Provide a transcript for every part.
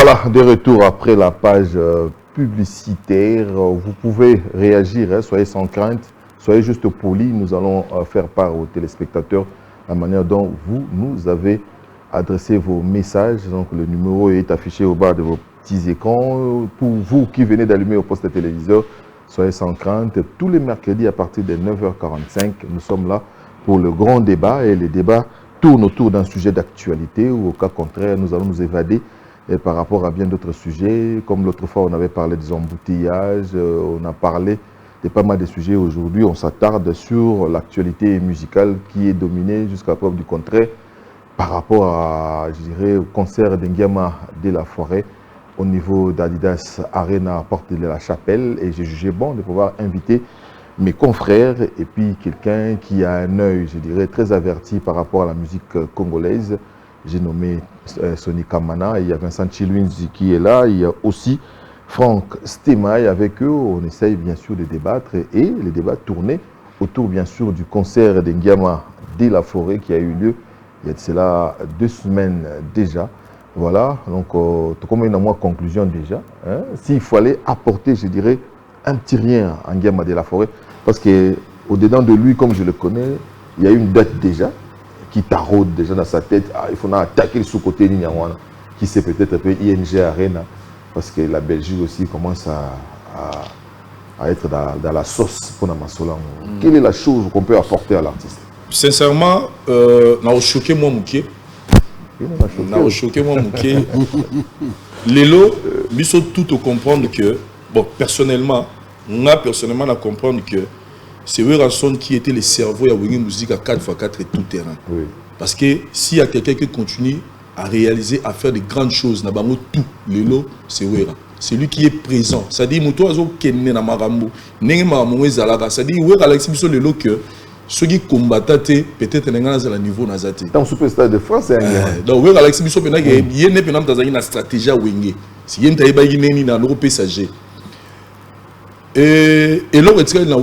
Voilà, de retour après la page publicitaire. Vous pouvez réagir, hein, soyez sans crainte, soyez juste polis. Nous allons faire part aux téléspectateurs la manière dont vous nous avez adressé vos messages. Donc le numéro est affiché au bas de vos petits écrans. Pour vous qui venez d'allumer au poste téléviseur, soyez sans crainte. Tous les mercredis à partir de 9h45, nous sommes là pour le grand débat. Et les débats tournent autour d'un sujet d'actualité ou au cas contraire, nous allons nous évader et par rapport à bien d'autres sujets. Comme l'autre fois, on avait parlé des embouteillages, on a parlé de pas mal de sujets. Aujourd'hui, on s'attarde sur l'actualité musicale qui est dominée jusqu'à preuve du contraire par rapport à, je dirais, au concert d'Ngiama de la Forêt au niveau d'Adidas Arena à Porte de la Chapelle. Et j'ai jugé bon de pouvoir inviter mes confrères et puis quelqu'un qui a un œil, je dirais, très averti par rapport à la musique congolaise. J'ai nommé Sonny Kamana, il y a Vincent Chilwinzi qui est là, il y a aussi Franck Stemaï avec eux. On essaye bien sûr de débattre et les débats tournaient autour bien sûr du concert d'Ngiama de la Forêt qui a eu lieu il y a de cela 2 semaines déjà. Voilà, donc comme une conclusion déjà, hein, s'il fallait apporter, je dirais, un petit rien à Ngiama de la Forêt, parce qu'au-dedans de lui, comme je le connais, il y a une date déjà qui taraude déjà dans sa tête. Ah, il faut attaquer le sous-côté Ninyangwana, qui c'est peut-être un peu ING Arena, parce que la Belgique aussi commence à être dans la sauce pour Namasola. Quelle est la chose qu'on peut apporter à l'artiste? Sincèrement, n'a choqué moi Mouké. N'a choqué moi Mouké. Lélo, il faut tout comprendre que, bon, personnellement, n'a comprendre que c'est Weranson qui était le cerveau à Wenge Musique à 4x4 et tout terrain. Oui. Parce que s'il y a quelqu'un qui continue à réaliser, à faire de grandes choses, tout, Lélo, c'est Wera. C'est lui qui est présent. C'est-à-dire, c'est-à-dire, Wera Alexis Lélo que ceux qui combattent peut-être à la niveau nazate. Dans le superstar de France, c'est un donc Wera Alexis il y a une stratégie à Wenge. Si il y a une PSG. Et là, personnellement,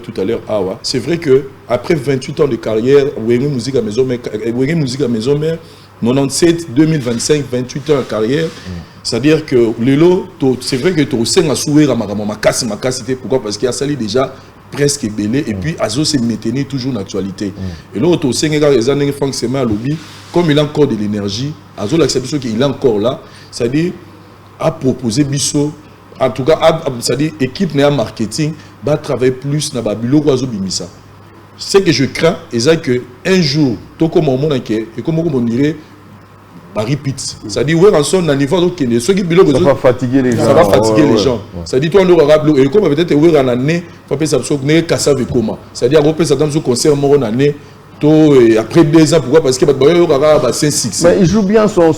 tout à l'heure, c'est vrai que après 28 ans de carrière, Wenge Musique à Maison Mère, 97, 2025, 28 ans de carrière, c'est-à-dire que Lélo, c'est vrai que tu as souhaité ma cassité. Pourquoi? Parce qu'il a sali déjà presque belé et puis Azo s'est maintenu toujours en actualité. Et là, tu as les années Franck Sema lobby, comme il a encore de l'énergie, Azo l'acceptation qu'il est encore là, c'est-à-dire à proposer Bisso. En tout cas, c'est-à-dire l'équipe marketing va travailler plus dans le bureau de Bimisa. Ce que je crains, c'est qu'un jour, tout comme on dirait, et comme on dirait, repeat. C'est-à-dire, ouais, en son niveau, ceux qui ça va fatiguer les gens. Ça va fatiguer les gens. C'est-à-dire, toi, on aura et comme peut-être, ouais, en année, on peut s'absorber, Kassav et comment. C'est-à-dire, on peut s'attendre au concert en année. Après 2 ans, pourquoi? Parce qu'il y aura 5-6. Mais il joue bien son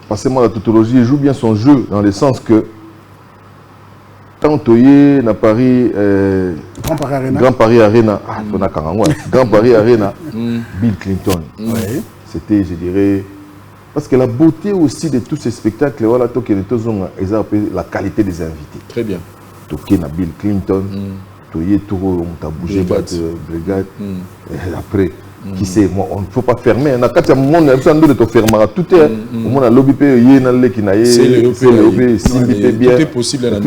passez-moi la tautologie, il joue bien son jeu dans le sens que tant Toye na Paris, Grand Paris Arena, Grand Paris Arena, Bill Clinton. C'était, je dirais, parce que la beauté aussi de tous ces spectacles, voilà, la qualité des invités. Très bien. Toké na Bill Clinton, Toye Touro, on t'a bougé, Brigade, et après. Qui sait, moi, on ne faut pas fermer. On a 4 moments, on a tout fermer. Tout est, au moins, lobby il y a un qui n'a pas, c'est le bien. Tout est possible à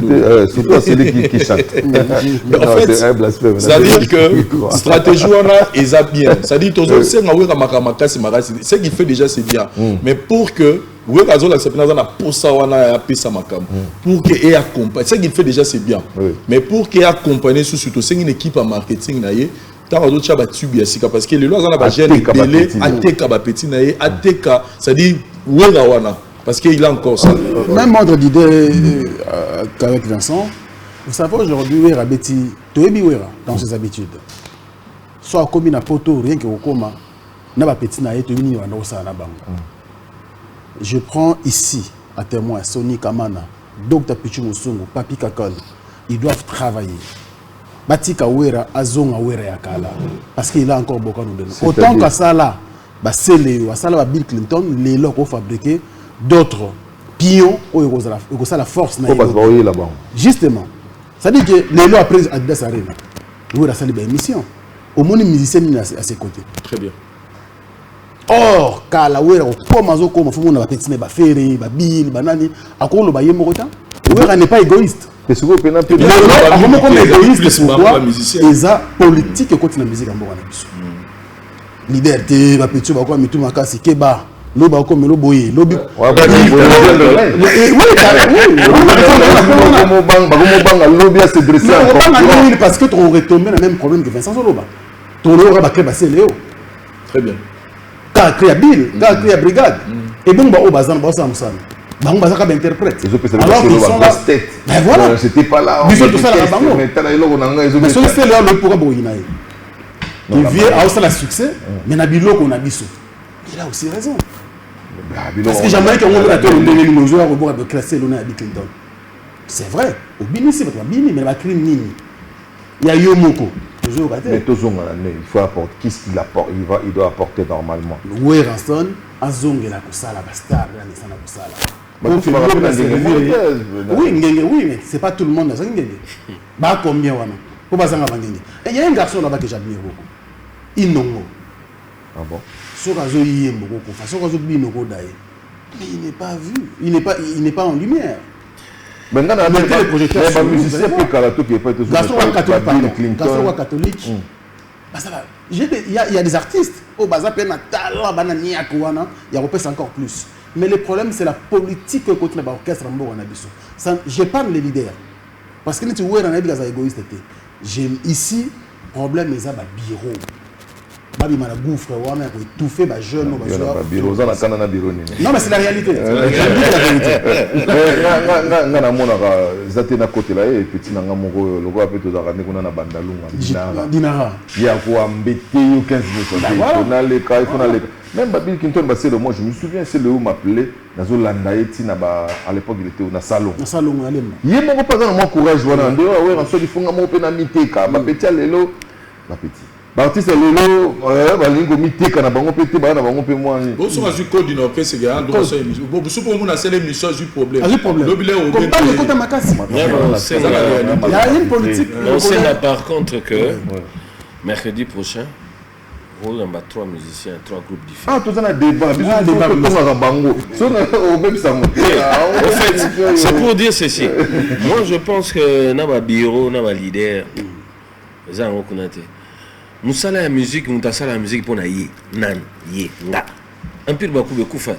surtout à celui qui chante. C'est un blasphème. C'est-à-dire que stratégie, on a, ils a bien. C'est-à-dire que ce qu'il fait déjà, c'est bien. Mais pour que, pour qu'il accompagne, ce qu'il fait déjà, c'est bien. Mais pour qu'il accompagne, surtout, c'est une équipe en marketing, parce que les lois ont la gêne belé ateka ba petit naé ateka c'est-à-dire wera wana parce qu'il a encore ça. Même ordre d'idée qu'avec Vincent, vous savez aujourd'hui wera beti toebi wera dans ses habitudes. Soit comme na poto rien que okoma na ba petit naé toebi wana osa na bango. Je prends ici à témoin Sonny Kamana, Dr Pichu Musungu, Papi Kakol, ils doivent travailler. Batika Wera, Azonga Wera Yakala. Parce qu'il a encore beaucoup à nous donner. Autant qu'à ça là, c'est Bill Clinton, les lots ont fabriqué d'autres pions où il y a la force. Justement. Ça dit que les lots après Adidas Arena, Wera a une mission. Au moins, les musiciens à ses côtés. Très bien. Or, kala wera comme azo comme faut mon petit ne ba ferry, ba bil, banani, akolo ba yemo kota. Wera n'est pas égoïste. Et ce que vous avez non, comme égoïste pourquoi eza politique et continue la musique en Bourgogne. Liberté, ba petit ba quoi mitu makasi keba. Lo ba ko melo boye, lo bi. Oui, parce que tu aurais tombé le même problème que Vincent Soloba. Ton aura ba créer basé Léo. Très bien. Ka créer Bill, ka créer brigade. Et bon ba o bazan ba ça musana. Bango baza ka interprète. Alors qu'ils sont là. Ben voilà. C'était pas là. Ils sont tous là bango. Mais celui c'est là le pourra boyina. Il vient à ça la succès, mais na biloko na biso. Il a aussi raison. Parce que Jamaïque, on a tout le monde nous jouer au classer l'honneur à Bill Clinton. C'est vrai. Au Bini, c'est pas Bini, mais la crime Nini. Il y a Yomoko. Mais tout le monde, il faut apporter. Qu'est-ce qu'il apporte? Il doit apporter normalement. Oui, Ranson, Azong et la Koussala, Bastard, la Nissana Koussala. Oui, mais c'est pas tout le monde. Bah, combien on a? Pour pas s'en avoir. Il y a un garçon là-bas que j'admire beaucoup. Inongo. Ah bon? Mais il n'est pas vu, il n'est pas en lumière. Maintenant, il y a des projecteurs. Musicien plus Kalato qui est pas tout catholique. Il y a des artistes. Au Baza, il y a encore plus. Mais le problème, c'est la politique que côté de l'orchestre. Je parle des leaders. Parce que nous sommes égoïstes. Ici, le problème, c'est le bureau. Babi m'a gouffre, on a étouffé les jeunes. Non, mais c'est la réalité. Même Babi Clinton, moi je me souviens, c'est le où m'appelait, à l'époque il était au salon. Il y a mon courage, voilà, on dit, Baptiste Lelo, balingo miteka na bango pété ba na bango pe moi. Bon so azu code no pe c'est grand donc ça émission. Bon so pour mon na c'est émission du problème. L'obile au bien. Comme le côté makasi. Il y a une politique. On sait là par contre que mercredi prochain on a 3 musiciens, 3 groupes différents. Ah, tout ça a débat. En fait, c'est pour dire ceci. Moi je pense que na bureau, na leader, ça on connaît. Nous sommes la musique, nous sommes la musique pour naïe, nan, yé, nga. Un peu de beaucoup de coups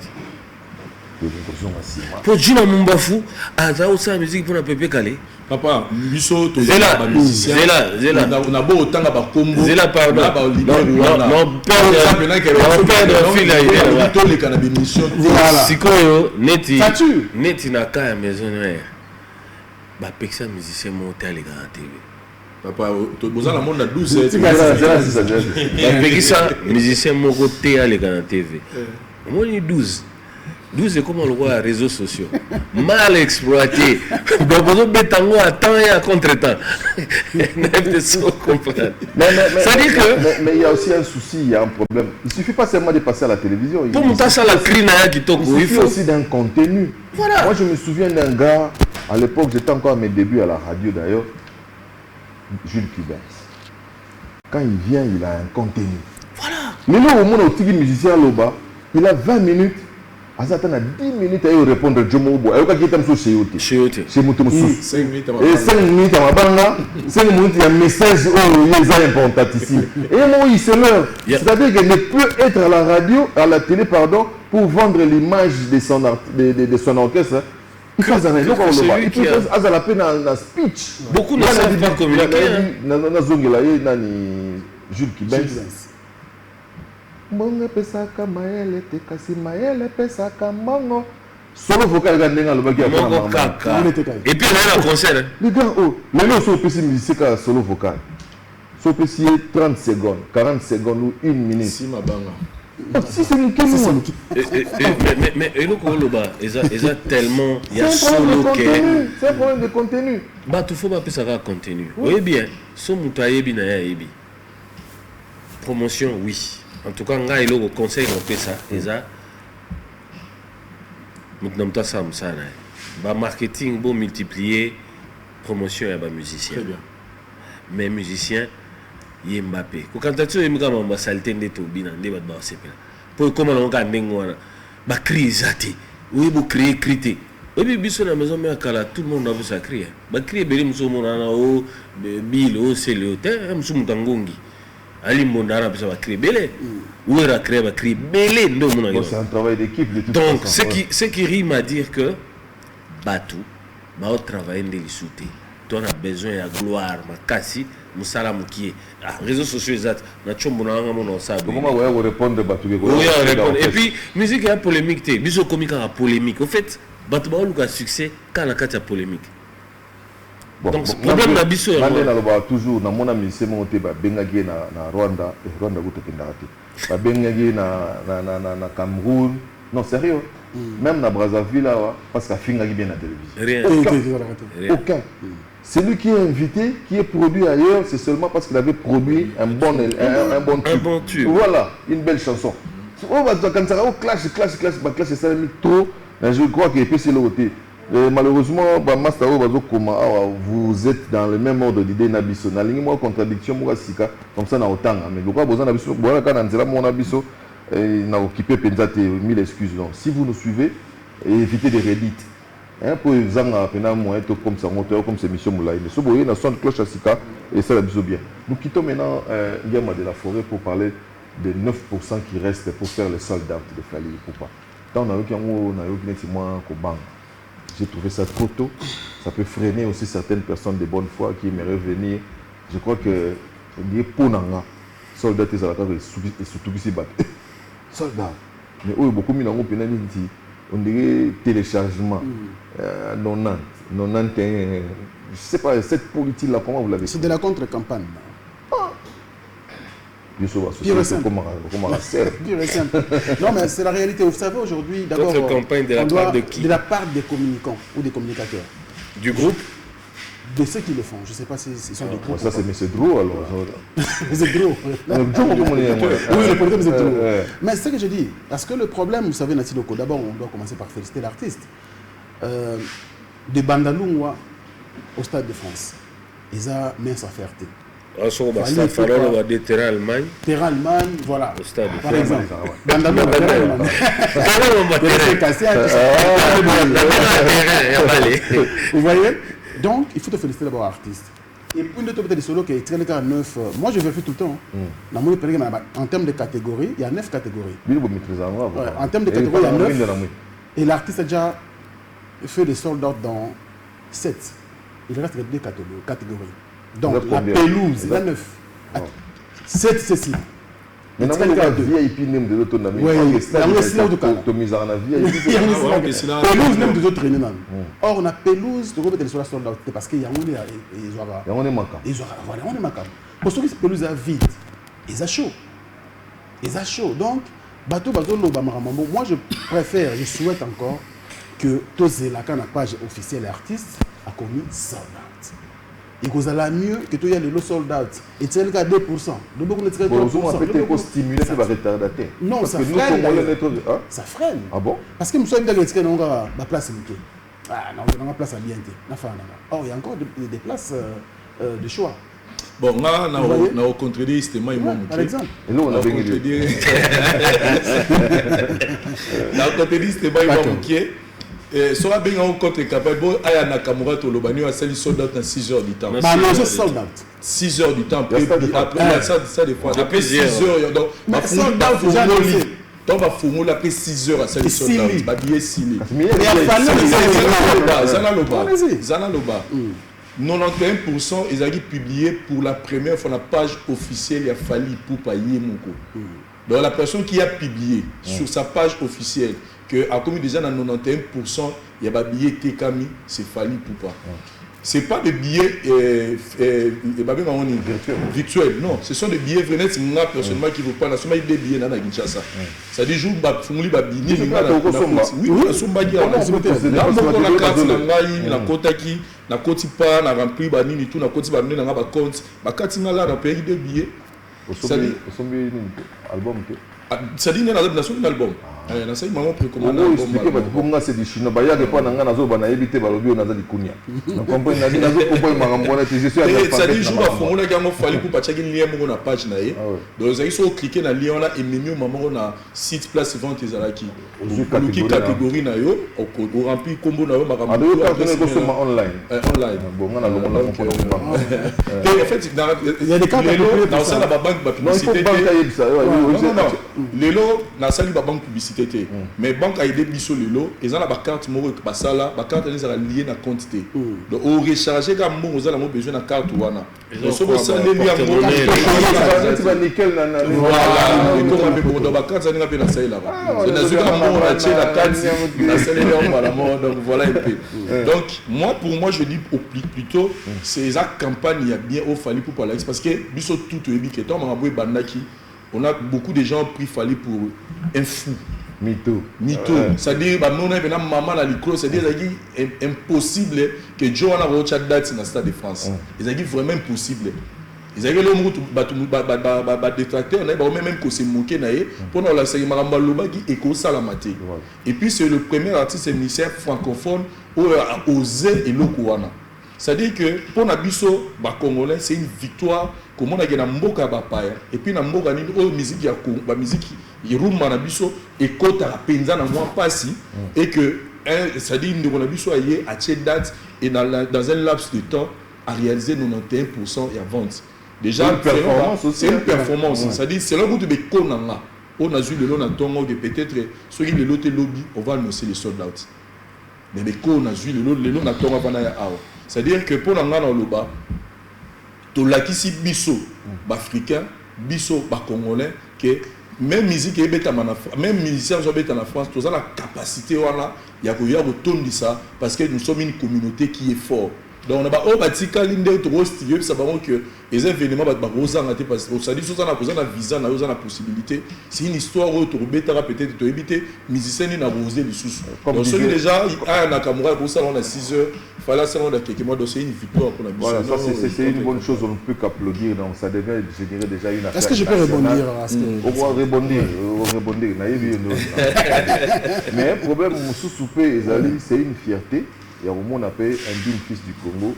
pour Gina Mumbafu, à ça la musique pour un peu calé. Papa, biso to Zela, on a beau autant à Bakombo. Zela pardon. Non, tous les cannabis mission. Sikoyo, neti naka ya maison mère. Ba pexa musicien monter les grands TV. Papa, vous avez le monde à 12 heures. Ça, musicien moko théâtre les grands TV. Moi, il 12. 12 c'est comme on le voit à réseaux sociaux. Mal exploité. Donc, on à temps et à contre-temps. Mais il y a aussi un souci, il y a un problème. Il ne suffit pas seulement de passer à la télévision. Pour monter ça, la crine, il faut aussi d'un contenu. Voilà. Moi, je me souviens d'un gars, à l'époque, j'étais encore à mes débuts à la radio d'ailleurs, Jules Cubens. Quand il vient, il a un contenu. Voilà. Mais là, au moins, au petit musicien là-bas, il a 20 minutes. À ça, il a 10 minutes à répondre à Jomo Obo. Il y a quelqu'un qui est chez Ote. Chez Moutoumoussou. 5 minutes à Mabanga. 5 minutes, il y a un message qui est importantissime. Et moi, c'est l'heure. C'est-à-dire qu'il ne peut être à la radio, à la télé, pardon, pour vendre l'image de son orchestre. Il peut faire la peine dans speech. Beaucoup ne savent pas communiquer. Jules Kibens. Mbongo pesaka maele te kasi maele pesaka mbongo. Solo vocal ga ndenga lobaki ya mbongo kaka. Et puis là, un concert. Les gars, oh, les gens sont PC musicien solo vocal. So PC 30 secondes, 40 secondes ou 1 minute. Si ma banga. Si c'est une question. Mais le Koloba, ils ont tellement. Il y a solo que. C'est un problème de contenu. Bah, tout faut pas que ça va contenu. Oui, bien. So mutayebi na yebi. Promotion, oui. En tout cas, il y a un conseil on fait ça. Marketing, bon multiplier, promotion et musicien. Très bien. Mais musicien, il y a Mbappé. Quand tu as dit que tu as saleté de tout, pour comment on gagne n'engwana ba crier zati oui vous crier crité et puis biso na maison mais kala tout le monde a vu ça crier ba crier beli muso mona o bil o c'est le terre muso mutangongi ali mondana bisa ba crier belé ou era crier ba crier belé ndo mona yo c'est un travail d'équipe de toute donc façon. ce qui rime à dire que Batou va au travail de l'issouté. Tu as besoin de gloire, makasi, musala mukie. Réseaux sociaux exact. Na chombo na ngamo na sabu. Comment vous répondre Batou? Oui, répondre. Et puis musique est polémique té. Biso comique à polémique. En fait, Batou ba luka succès quand la carte polémique. Donc ce problème na biso ya. Mandela loba toujours na mona musicien monté ba bengaki na Rwanda, Rwanda goto kendati. Ba bengaki na Cameroun. Non, sérieux. Même dans Brazzaville, parce qu'il a fini bien la télévision. Rien. Aucun. Celui qui est invité, qui est produit ailleurs, c'est seulement parce qu'il avait produit un bon tube. Voilà, une belle chanson. Quand ça va au clash, c'est ça trop. Je crois que c'est le côté. Malheureusement, vous êtes dans le même ordre d'idée Nabiso. Dans la contradiction, comme ça, on a autant. Mais le quoi, besoin Nabiso, n'a occupé Penzate, mille excuses. Donc, si vous nous suivez, évitez des rédites. Pour les gens comme ça, comme ces missions Moulaï. Mais ce boyer, on a son cloche à Sika et ça la bise bien. Nous quittons maintenant Yama de la forêt pour parler des 9% qui restent pour faire les soldats de Fali. Pourquoi? Tant on a eu j'ai trouvé ça trop tôt. Ça peut freiner aussi certaines personnes de bonne foi qui aimeraient venir. Je crois que les Ponanga, soldats, ils surtout ici battent. Soldats. Mais eux, beaucoup de gens on dirait téléchargement. 91. Je ne sais pas, cette politique-là, comment vous l'avez? C'est de la contre-campagne. Pire et simple. Non, mais c'est la réalité. Vous savez, aujourd'hui, d'abord, campagne de la part de qui? De la part des communicants ou des communicateurs. Du groupe? De ceux qui le font. Je ne sais pas s'ils sont de groupe. Ça, c'est M. Dro, alors. C'est Dro. Oui, le politique, c'est Dro. Mais c'est ce que je dis. Parce que le problème, vous savez, Nati Loko, d'abord, on doit commencer par féliciter l'artiste. De Bandalungwa au Stade de France. Ils ont mis sa fierté. On va dire terrain Allemagne. Terrain Allemagne, voilà. Au stade de par France. exemple. Bandalungwa, terrain Allemagne. Vous voyez? Donc, il faut te féliciter d'abord l'artiste. Et puis, une autre peut-être solo qui est très le cas 9. Moi, je vérifie tout le temps. En termes de catégories, il y a 9 catégories. En termes de catégories, il y a 9. Et l'artiste a déjà fait des sold-out dans 7. Il reste 2 catégories. Donc, la pelouse, il y a 9. 7, c'est 6. Mais non, il y a VIP même de l'autre nami. Oui, il y a aussi là où pelouse même de l'autre traîner. Or, on a pelouse, de remettre sur la soldat parce qu'il y a un est macabre. Pour ceux qui se pelouse à vide, ils ont chaud. Ils ont chaud. Donc, bateau, moi je préfère, je souhaite encore que tous les page officielle artiste a commis soldat. Il cause la mieux que tu y a les soldats et tu as le cas 2%. Donc beaucoup de 3%. Pour stimuler les retardataires. Non, ça freine. Ça freine. Ah bon? Parce que nous sommes dans la place limitée. Ah non, on a place à bien. Or il y a encore des places de choix. Bon, on a contredit justement par exemple. Et nous on a contredit sera bien en contre capable aya Nakamura to lobani a sali soldat dans 6 heures du temps. Bah non, c'est soldat. 6 heures du temps après ça des fois après 6 heures donc ma soldat déjà donc va formule après 6 heures à sali soldat ba billet signé. Mais il Zana Loba 91% ils ont publié pour la première fois la page officielle il a fallu pour payer Moko. Donc la personne qui a publié sur sa page officielle que à comme déjà dans 91% il y a des billets Tekami, c'est Fali Poupa. C'est pas des billets virtuels, non, ce sont des billets vrais, c'est moi personnellement qui vous parle, nationalement des billets dans Kinshasa. Ça dit jour ba funguli ba bini oui, la somba qui a la carte na ngai na kotaki na kotipa na rempli ba nini tout na kotipa ba na ba compte ba katinga là na payer des billets. Ça dit album ça dit na album. na sai maman précommande on expliquer ba bonga c'est du chinois ba ya ke pa na nga nazo ba na ebité ba lobi on a di kunya na comprendre na nazo comprendre makambo na je suis ça dit jour ba fongola ka mo fali pour patcha ki lien mo na page na ye donc ils sont cliquer na lien là et menu maman na site place vente ezalaki luki catégorie na yo o rempli combo na yo makambo online bon na longo na comprendre en fait il y a des cas dans ça la banque ba publicité lelo na sali ba banque publicité mais banque a aidé biso lelo et ça la carte moko ba sala ba carte les a lié na quantité donc au recharger comme mo za la mo besoin na carte wana donc so bo ça les liens mo ba nickel na voilà et comme be dans ba carte ça nga pe na sala là c'est na zuka mo na tie la carte na sala les voilà donc voilà un peu donc moi pour moi je dis plutôt c'est ça campagne il y a bien au fali pour parler parce que biso tout ebi que tant mabwe bandaki on a beaucoup de gens pris Fali pour un fou. Mytho. C'est-à-dire, nous avons maman à l'école, c'est-à-dire c'est impossible que Joe a reçu date dans le Stade de France. C'est vraiment impossible. Ils avaient l'homme qui détracteur, même que c'est moqué pendant la série Marambaloba qui est salamate. Et puis c'est le premier artiste émissaire francophone qui a osé et l'Okouana. C'est-à-dire que pour Nabiso, Congolais, c'est une victoire. Comment on a gagné Mboka Bapaya et puis Mboka ni musique ya la musique Iruma Nabiso et côté la penza na moi passi et que c'est-à-dire que Nabiso a yé à cette date et dans un laps de temps à réaliser 91% et à vente. Déjà c'est une performance. C'est-à-dire c'est là où tu es conanga. On a vu le long que peut-être ceux qui le loté lobby on va annoncer les sold out. Mais on a vu le long tonga banaya awa. C'est-à-dire que pour nanga dans le bas to lakisi biso africain biso congolais que même musique même musicien en France tous la capacité voilà il y a que ça parce que nous sommes une communauté qui est forte. Donc on a pas batika linde to studio ça va que les événements ba rozanga te parce que ça dit ça na posana visa na la possibilité c'est une histoire où to betara peut-être to éviter musicien ni na roser les sous donc celui déjà a na Kamura pour ça on a 6 heures fallait ça on a quelques mois donc c'est une victoire pour la voilà ça c'est une bonne chose on ne peut qu'applaudir donc ça devait je dirais déjà une affaire. Est-ce que je peux rebondir à ce que on va rebondir na yebi mais un problème sous souper c'est une fierté. Il y a un moment on appelle un digne fils du Congo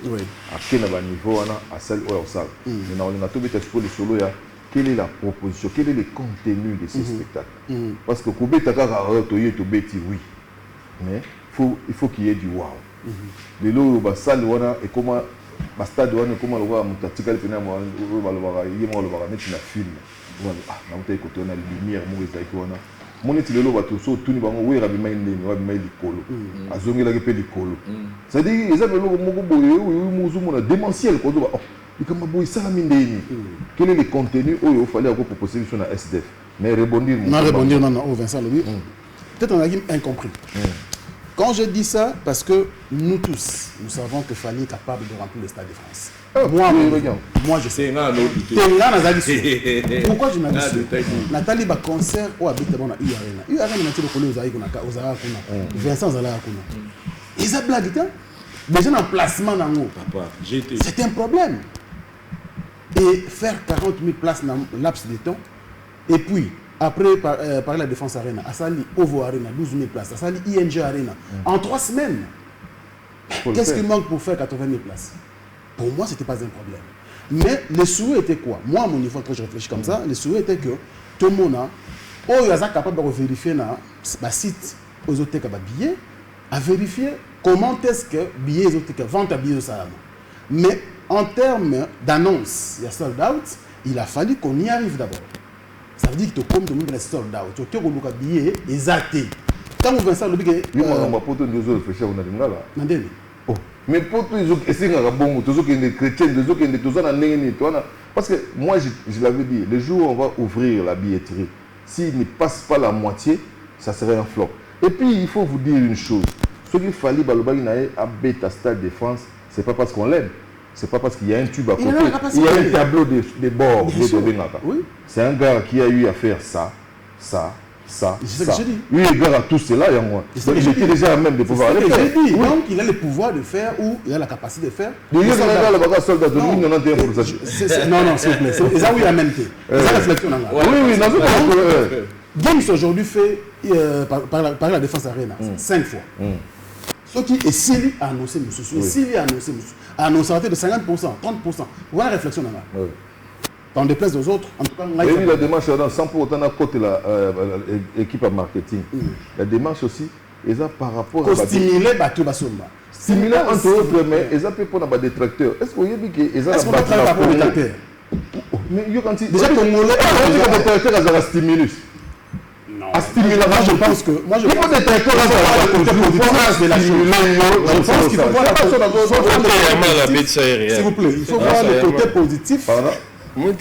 à quel niveau à celle où on sait mais on a tout le solo quelle est la proposition quel est le contenu de ces spectacles parce que Kobe Takara toye to beti oui mais il faut qu'il y ait du wow les lots ba salle wana et comment ba stade wana comment le voir mutatika le pena moi ba le voir yemo le voir mettre na film voilà na mutaika côté on a lumière mo ezaki wana mon étude là bateau so tout ni bango oui rabi mai ndeni rabi mai likolo azongela ke pe likolo c'est à dire les amis lo moko boye oui muzu mona démentiel ko do il comme boye ça mi ndeni quel est le contenu il fallait avoir proposer sur la SDF mais rebondir non Vincent Lobi peut-être on a incompris quand je dis ça parce que nous tous nous savons que Fali est capable de remplir le Stade de France. Moi je sais. Pourquoi je n'ai pas dit Nathalie va concert au habite dans la U-Arena. U-Arena n'a pas collé aux Aïe Vincent Zala Kuna. Ils ont blagué. Déjà dans le placement dans l'eau. C'est un problème. Et faire 40 000 places dans un laps de temps. Et puis, après, par la Défense Arena, à Sali Ovo Arena, 12 000 places. À Sali ING Arena. En 3 semaines. Qu'est-ce qui manque pour faire 80 000 places? Pour moi, ce n'était pas un problème. Mais le souhait était quoi? Moi, à mon niveau, quand je réfléchis comme ça, le souhait était que tout le monde est capable de vérifier dans le site aux autres billets, à vérifier comment est-ce que billets aux vente à billets au Salama. Mais en termes d'annonce, il y a sold out, il a fallu qu'on y arrive d'abord. Ça veut dire que comme tout le monde est sold out, tu as un billet exact. Quand vous pensez à l'objet, mais pour tous les autres, les chrétiens, parce que moi je l'avais dit, le jour où on va ouvrir la billetterie, s'il ne passe pas la moitié, ça serait un flop. Et puis il faut vous dire une chose, ce qu'il fallait à Beta Stade de France, c'est pas parce qu'on l'aime, c'est pas parce qu'il y a un tube à côté, il y a un tableau de bord. Oui. C'est un gars qui a eu à faire ça. Oui, il gars à tout cela, il y a moi. Il était déjà même de pouvoir le faire. Donc il a le pouvoir de faire ou il a la capacité de faire. Non, non, s'il vous plaît. C'est ça où il a même été. C'est la réflexion. Oui, non, Games aujourd'hui fait par la défense arena 5 fois. Ce qui est s'il a annoncé monsieur, s'il a annoncé monsieur, a annoncé de 50%, 30%. Voilà la réflexion là. Dans des places aux autres, en tout cas, et la démarche sans pour autant à côté l'équipe à marketing. La démarche aussi, ils ont par rapport à stimuler Batou Basomba. Stimuler entre autres, mais ils ont fait pour des détracteurs. Est-ce que vous voyez qu'ils ont est-ce qu'on va travailler pour les détracteurs? Mais déjà qu'on moulait les détracteurs, ils ont un stimulus. Non. Moi, je pense que. Moi, je pense des détracteurs, s'il vous plaît, il faut voir le côté positif. Il faut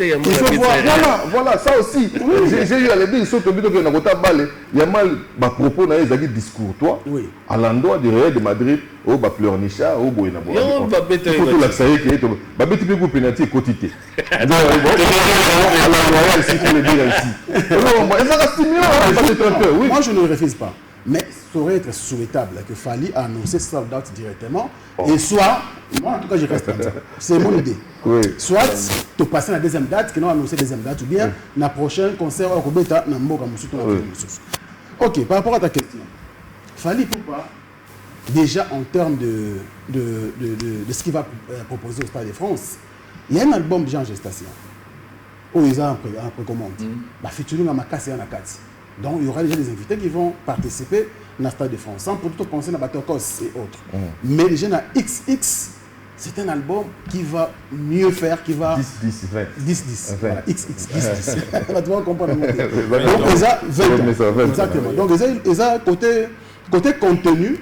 voir, voilà, ça aussi. J'ai eu à l'aider, ils sont tombés dans le balle. Il y a mal, propos, ils ont discours, toi, à l'endroit du Real de Madrid, au pleurnicha, au Boénabo. Non, il faut tout l'accès qui est. Babé, tu peux vous pénaliser et quotité. À la Royal, si tu le dire ainsi. Moi, je ne le refuse pas. Mais ça aurait été souhaitable que Fally annonce sa date directement. Et soit, moi en tout cas je reste comme ça. C'est mon idée. Soit tu passes la deuxième date, que nous annoncer la deuxième date, ou bien la prochaine concert au Kobeta, na Mboka Moussoutou. Ok, par rapport à ta question. Fally, pourquoi déjà en termes de ce qu'il va proposer au Stade de France, il y a un album déjà en gestation. Où ils ont en précommande. Featuring à Makassi et à Nakati. Donc, il y aura déjà des invités qui vont participer dans le Stade de France, sans pour tout penser à Batokos et autres. Mais déjà, dans XX, c'est un album qui va mieux faire, qui va... 10-10. Voilà, XX, 10-10. Tu vas comprendre. Donc, ils ont 20 ans. Exactement. Donc, ils ont côté contenu,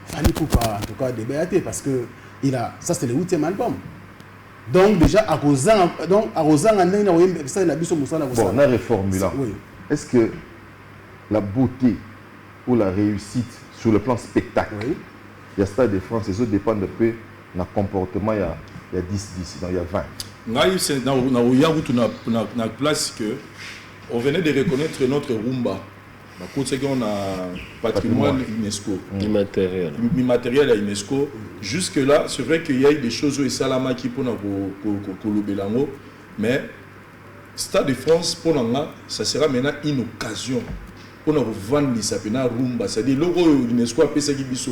Fally Poupa, en tout cas, débatté, parce que ça, c'est le 8e album. Donc, déjà, à Rosan, on a reformulant. Est-ce que la beauté ou la réussite sur le plan spectacle, il y a Stade de France, les autres dépendent un peu du comportement, il y a 10-10, il y a 20. Dans la place que on venait de reconnaître notre rumba. On a patrimoine UNESCO. Immatériel à UNESCO. Jusque-là, c'est vrai qu'il y a eu des choses où il y a qui pour nous, mais Stade de France, pour nous, ça sera maintenant une occasion pour nous vendre la rumba. C'est-à-dire, l'UNESCO a fait ça qui est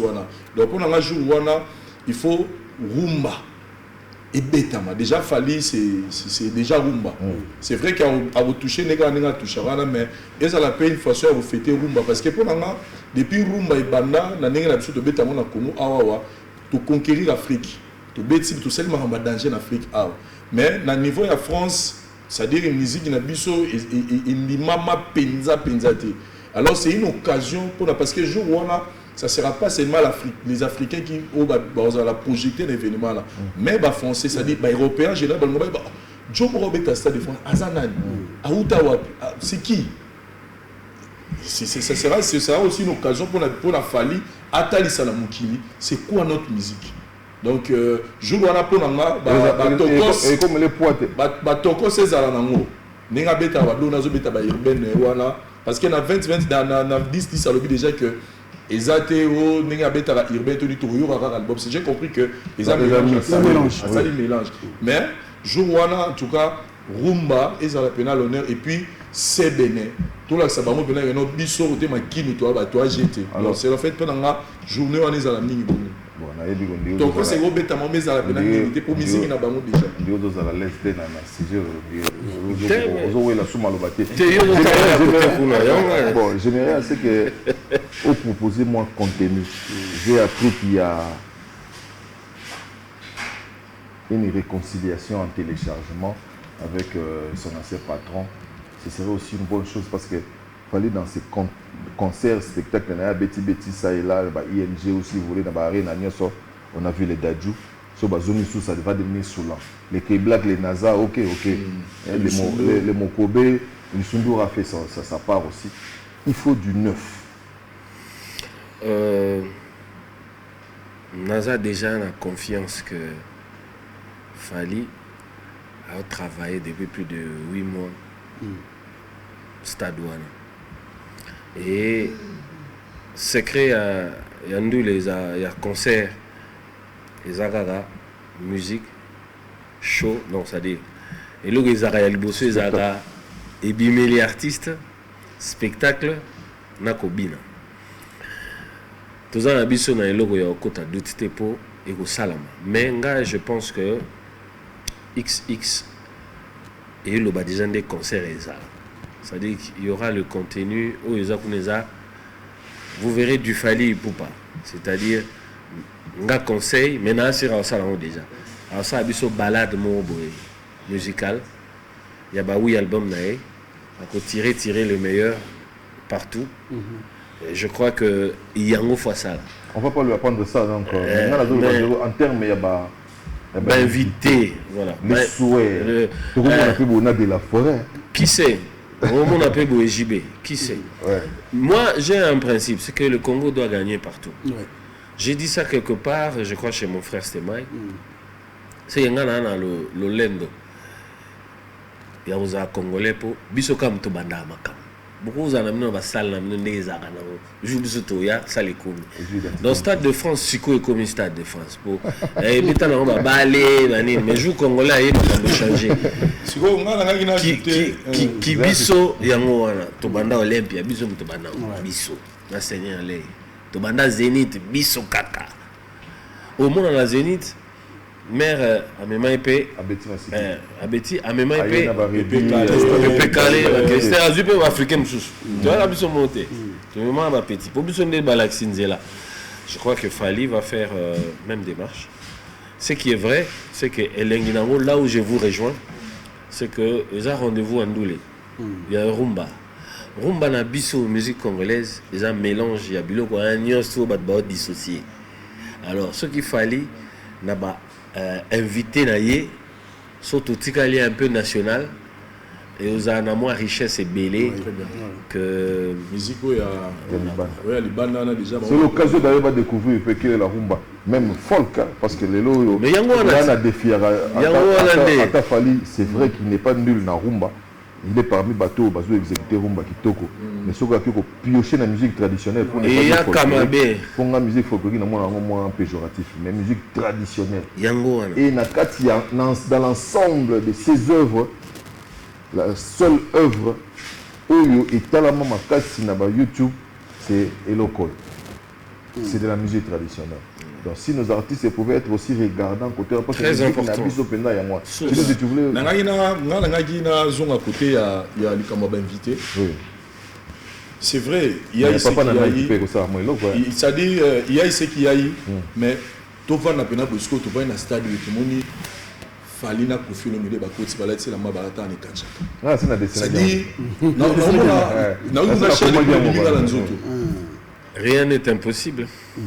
donc, pour nous, jour il faut rumba. Et Betama. Déjà, Fally, c'est déjà rumba. C'est vrai qu'à vous toucher, mais il y a une façon à vous fêter rumba. Parce que pour nous, depuis rumba et banda, nous avons l'habitude de Betama dans Congo, pour conquérir l'Afrique. Tout seulement en danger en Afrique. Mais au niveau de la France, c'est-à-dire une musique qui n'a pas penza. Alors c'est une occasion pour parce que jour où ça ne sera pas seulement les Africains qui vont projeter l'événement là, mais les Français, c'est-à-dire les Européens, Joe Robert Stade de France, Azanan, Aoutawa, c'est qui? Ça sera aussi une occasion pour la Fally, Atali Salamukili, c'est quoi notre musique? Donc, je vois la pour et comme les poètes. Batoko c'est Zalanango. Nenga beta wadona zo beta ba urbaine wana parce que na 20 dans 10 ça lobby déjà que ezateo nenga beta ba urbaine to du album. J'ai compris que les mélange. Mais jour wana en tout cas rumba et ça la pénal honneur et puis c'est béné. Tout là ça va mo béné no biso côté ma kinu to ba toi jeté. Alors c'est en fait pendant journée on est à la mingi. Donc c'est gros bêta mon mais à la pénalité pour musique na bango déjà. Dio dos à la leste na sujet ozo la suma lo baté. Bon, j'aimerais c'est que au proposer moins contenu. J'ai appris qu'il y a une réconciliation en téléchargement avec son ancien patron. Ce serait aussi une bonne chose parce que fallait dans ces concerts, spectacles, il y a Betty ça et là, ING aussi, vous voulez, dans l'arène, on a vu les Dadju, ça va devenir saoulant. Les K-Black, les NASA, ok. Les Mokobe, le Sundour a fait sa part aussi. Il faut du neuf. NASA déjà a confiance que Fally a travaillé depuis plus de 8 mois. Stade Douane. Et secret, il y a concert, il y a musique, show, non, c'est-à-dire, et là, il y a les artistes, spectacle na kobina toza na biso na eloko ya okota doute te po ekosalama mais nga je pense que XX et le bas déjà des concerts et ça c'est-à-dire qu'il y aura le contenu où ils vous verrez du Fally Ipupa c'est-à-dire nga conseil maintenant c'est ça déjà alors ça biso balade mo boy musical il y a ba oui album naé à tirer le meilleur partout. Je crois que Yango fois ça. On va pas lui apprendre ça donc en termes il y a invité voilà les souhaits tout le monde a fait bonheur de la forêt qui sait on appelle Boéjibé qui sait moi j'ai un principe c'est que le Congo doit gagner partout j'ai dit ça quelque part je crois chez mon frère Stemai c'est yangana na lo lendo ya uza congolais po biso kam to banda makam beaucoup za na mino ba salle na mino ndeza kana jour biso to ya salle komi dans stade de France siko e comme stade de France po et bita na ba balé bani mais jour congolais yé ba changer siko ngala ngaki na ki biso yango wana to banda Olympia biso to banda biso na Seigneur lé to banda Zénith biso kaka au monde la Zénith mère amema épée abeti amema épée épée calé c'était azupe africain sous tu vois la biso monter tu me mets ma petit pour biso ndé balaxinzela je crois que Fally va faire même démarche ce qui est vrai c'est que Elenginango là où je vous rejoins c'est que ils ont rendez-vous en Ndoulé il y a rumba na biso musique congolaise ils ont mélange il y a biloko agnos so bat dissocié alors ce qu'il fallait n'a pas invité naïe surtout tikali un peu national et aux en moins richesse et belé que musique ya libanda na déjà c'est l'occasion d'aller va découvrir que la rumba même folk parce que les lots mais yango on a défié à Fally c'est vrai qu'il n'est pas nul na rumba il est parmi bateau bazo exécuter rumba kitoko mais ce gars qui ko piocher la musique traditionnelle pour ne pas kamabé pour la musique folklorique na moins péjoratif mais musique traditionnelle yango et na kati dans l'ensemble de ses œuvres la seule œuvre où est talama makasi na ba YouTube c'est Elokol c'est de la musique traditionnelle. Donc si nos artistes pouvaient être aussi regardants côté parce très important si tu voulais na zonga côté il y a likamba ba invité c'est vrai il y a ici ça dit il y a ici qui y a mais to va na pena bosco to va na stade de moni Fally na Koffi Olomide ba koti ba lati la mabata ni kanchaka c'est na destination ça dit na chaîne de nzoto rien n'est impossible.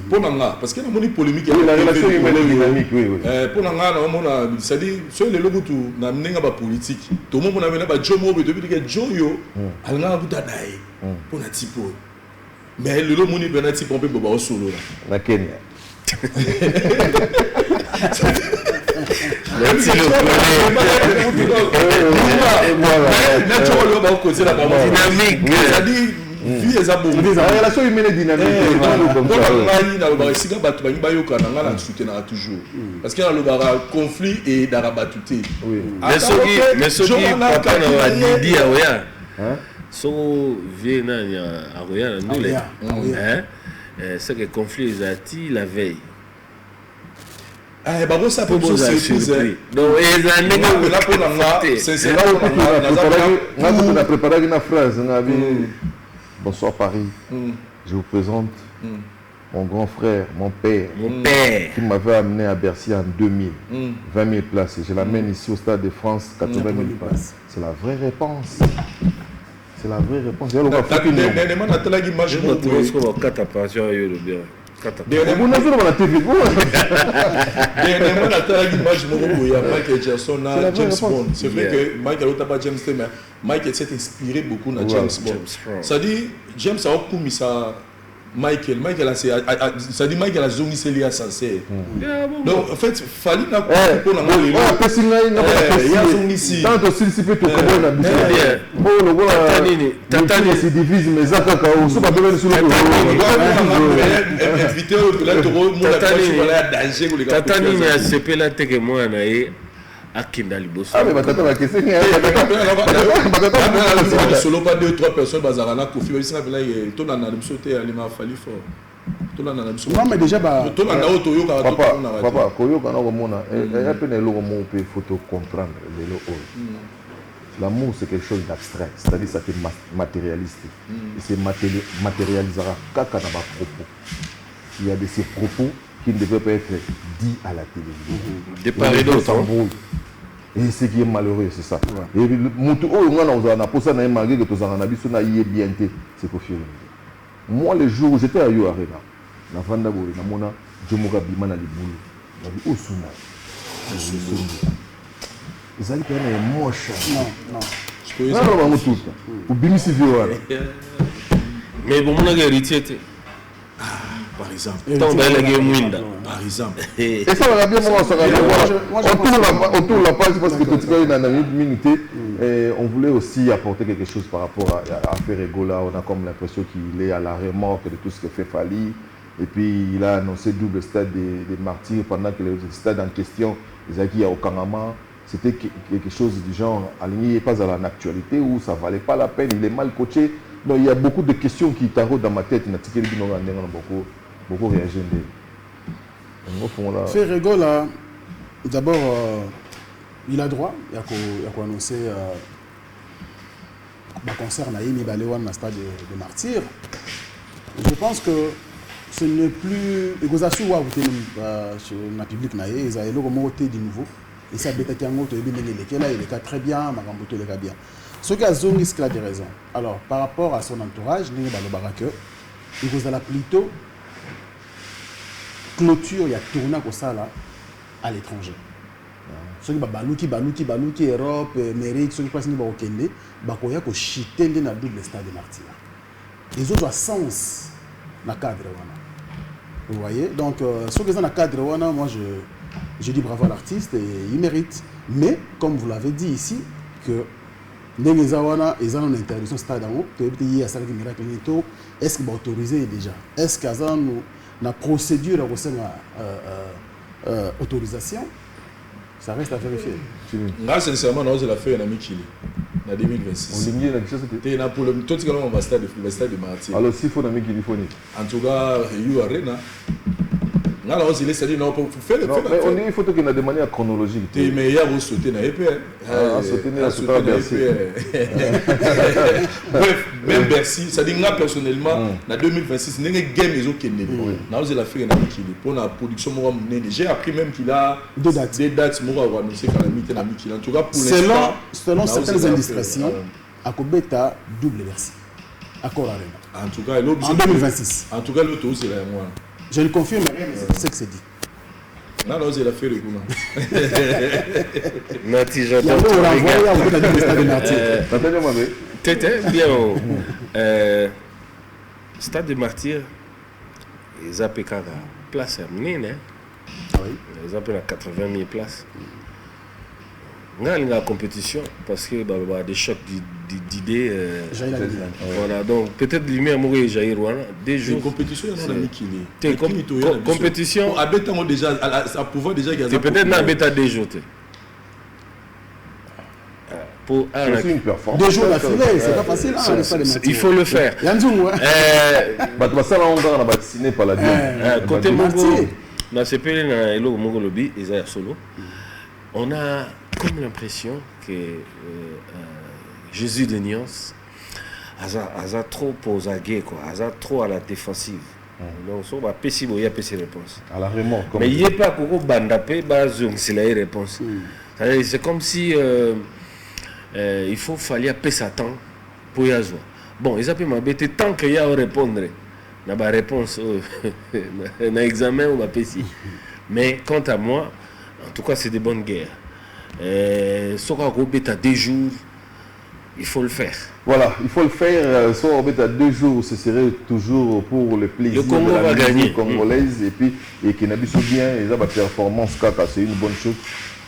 Pour Nanga, parce qu'il y a une polémique. La relation humaine est dynamique, oui. Pour Nanga, c'est-à-dire, sur les logos, on a mené la politique. Tout le monde a mené la Jomo, mais depuis que Joyo, elle a un daï pour un typo. Mais le logo, il y a un typo, on peut pas au solo. La Kenya. Merci le dynamique. La relation humaine est dynamique. Toujours. Parce qu'il y a le conflit et d'arabatouté. Mais ce qui papa n'a dit à Oya, so vient à Oya, c'est que le conflit est ati la veille. Ah, bah bon, ça peut être surprise. Donc, c'est là où on a préparé une phrase. Bonsoir Paris, je vous présente mon grand frère, mon père, qui m'avait amené à Bercy en 2000, 20 000 places. Et je l'amène ici au Stade de France, 80 000 places. C'est la vraie réponse. C'est la vraie réponse. C'est vrai que Michael Otaba James mais Michael s'est inspiré beaucoup de James Bond. Ça dit James a commis ça Michael ça dit Michael a zongi c'est lié sincère. Donc en fait Fally n'a pas pour la il y a zongi ici tant aussi si peut tout comment la bien bon le voilà tatani se divise mais ça quand on pas besoin sur le invité là toro mon la danger tatani a CP la teke moi na Akinda Liboso. Ah, mais Batata va question. Solo pas 2-3 personnes, Bazarana, Kofi, mais ça, là, tout le monde a sauté, il m'a fallu fort. Tout le monde a sauté. Non, mais déjà, tout le monde a auto, Papa, Koyo, quand on a un peu de l'eau, on peut comprendre l'eau. L'amour, c'est quelque chose d'abstrait, c'est-à-dire que ça te matérialiste. Et c'est matérialisera caca dans ma propos. Il y a de ces propos qui ne devaient pas être dits à la télévision. De part et d'autre. Et ce qui est malheureux, c'est ça. Et moi, le jour où j'étais à Yo Arena, na Vanda Boy, na Mona, Jomoga Bimana Liboulou, na bi Osuna. Ils allaient faire une moche. Non, non, non, tout. Ou Bimisi Viola. Mais bon, on a héritier. Par exemple. Par exemple. Et ça va bien, on tourne la page parce que tout cas, il y a une minute. On voulait aussi apporter quelque chose par rapport à Ferregola. On a comme l'impression qu'il est à la remorque de tout ce que fait Fali. Et puis, il a annoncé double stade des martyrs pendant que le stade en question, Zaki à Okangama, c'était quelque chose du genre aligné pas à l'actualité où ça ne valait pas la peine, il est mal coaché. Donc, il y a beaucoup de questions qui taraudent dans ma tête. Beaucoup réagi. Ferregola, d'abord, il a droit, il y a quoi annoncer le concert Naïmi Balewan dans le stade de Martyrs. Je pense que ce n'est plus. Il y a sur le public, il y a de nouveau. Et ça, il est très bien, il est bien. Ce qui a zone risque a des raisons. Alors, par rapport à son entourage, il y a plutôt clôture, il y a tourné comme ça là, à l'étranger. Ceux qui balouki, Europe, Amérique, ceux qui passent au Kende, il y a chité dans le double stade de Martyrs. Les autres ont sens dans le cadre. Vous voyez? Donc, ceux qui sont dans le cadre, moi je dis bravo à l'artiste et il mérite. Mais, comme vous l'avez dit ici, que les Awana, ils ont une interdiction stade en haut, il y a ça qui miracle. Est-ce qu'ils vont autoriser déjà? Est-ce qu'ils ont la procédure à autorisation? Ça reste à vérifier. Là, sincèrement, on a fait un ami Chili en 2026. On a pour le tout ce qu'on va stade de Martyrs. Alors, s'il faut un ami Chili, en tout cas, il y a Arena. Là, il est non, pour faire le fait. On dit qu'il faut qu'il y ait de manière chronologique. Mais il y a aussi sauté dans l'EPR. Bref, même Bercy, ça dit que personnellement, en 2026, il y a une game qui est née. Là, il a fait un ami qui est pour la production. J'ai appris même qu'il a des dates pour annoncer qu'il a mis un ami qui est. En tout cas, pour l'instant, selon certaines indiscrétions, à Kobeta, double Bercy. Accord Arena. En tout cas, en 2026. En tout cas, l'autre, c'est là. Je le confirme, c'est ce que c'est dit. Non, non, c'est la fée, Nati, j'entends. Bien, stade de Martyrs, ils ont fait place à Mnine. Ils ont fait 80 000 places. On a la compétition parce que des chocs d'idées. Voilà, donc peut-être lui-même mourir Jair Rwanda des jours. Compétition, il y a une compétition. Abétant déjà, ça pouvait déjà gagner. C'est peut-être un bêta des jours. Pour une performance. 2 jours d'affilée, c'est pas facile. Il faut le faire. Côté Mongo, dans ce pays, dans Mongo Lobby, ils ont solo. On a comme l'impression que Jésus de Nyons a trop posé à guerre, a trop à la défensive. Donc, il y a des réponses. À la remorque. Mais il n'y a pas de bandapé, c'est la réponse. C'est comme si il fallait appeler ça temps pour y aller. Bon, ils appellent ma bête tant qu'il y a à répondre. Il y a une réponse dans l'examen ou ma mais quant à moi, en tout cas, c'est des bonnes guerres. Soit on à 2 jours, il faut le faire. Voilà, il faut le faire. Soit on à 2 jours, ce serait toujours pour le plaisir de la musique congolaise. Et qui n'a pas bien, et la performance, c'est une bonne chose.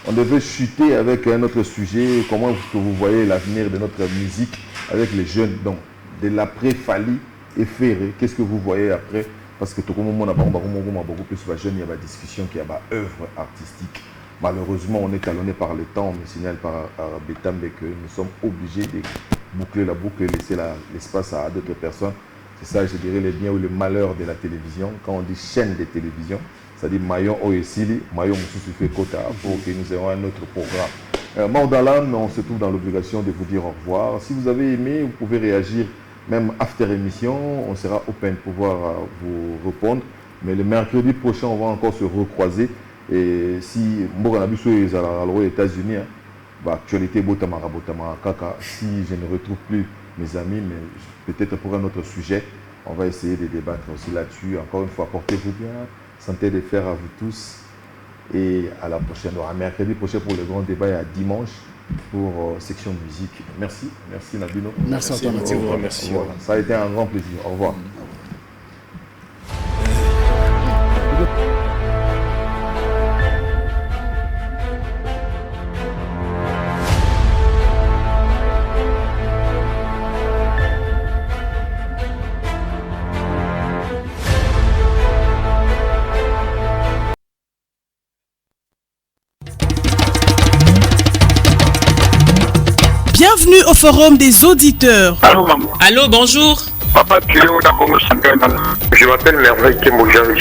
On devait chuter avec un autre sujet. Comment est-ce que vous voyez l'avenir de notre musique avec les jeunes? Donc, de l'après Fali et Ferré, qu'est-ce que vous voyez après? Parce que tout le monde a beaucoup plus de jeunes, il y a des discussions, il y a des œuvres artistiques. Malheureusement, on est talonné par le temps. On me signale par Betambe que nous sommes obligés de boucler la boucle et laisser l'espace à d'autres personnes. C'est ça, je dirais, le bien ou le malheur de la télévision. Quand on dit chaîne de télévision, c'est-à-dire Mayon Oyesili, Mayon Moussoussou fait Kota, pour que nous ayons un autre programme. Mort dans l'âme, on se trouve dans l'obligation de vous dire au revoir. Si vous avez aimé, vous pouvez réagir, même after émission, on sera open pour pouvoir vous répondre. Mais le mercredi prochain, on va encore se recroiser. Et si Mboganabiso est aux États-Unis, actualité Botamara Kaka, si je ne retrouve plus mes amis, mais peut-être pour un autre sujet, on va essayer de débattre aussi là-dessus. Encore une fois, portez-vous bien, santé de fer à vous tous et à la prochaine. À mercredi prochain pour le grand débat et à dimanche pour section musique. Merci Nabino. Merci à toi, Mathieu. Merci. Voilà. Ça a été un grand plaisir. Au revoir. Bienvenue au forum des auditeurs. Allô, maman. Allô, bonjour. Papa, tu es où dans le championnat? Je m'appelle Merveille Kembojanji.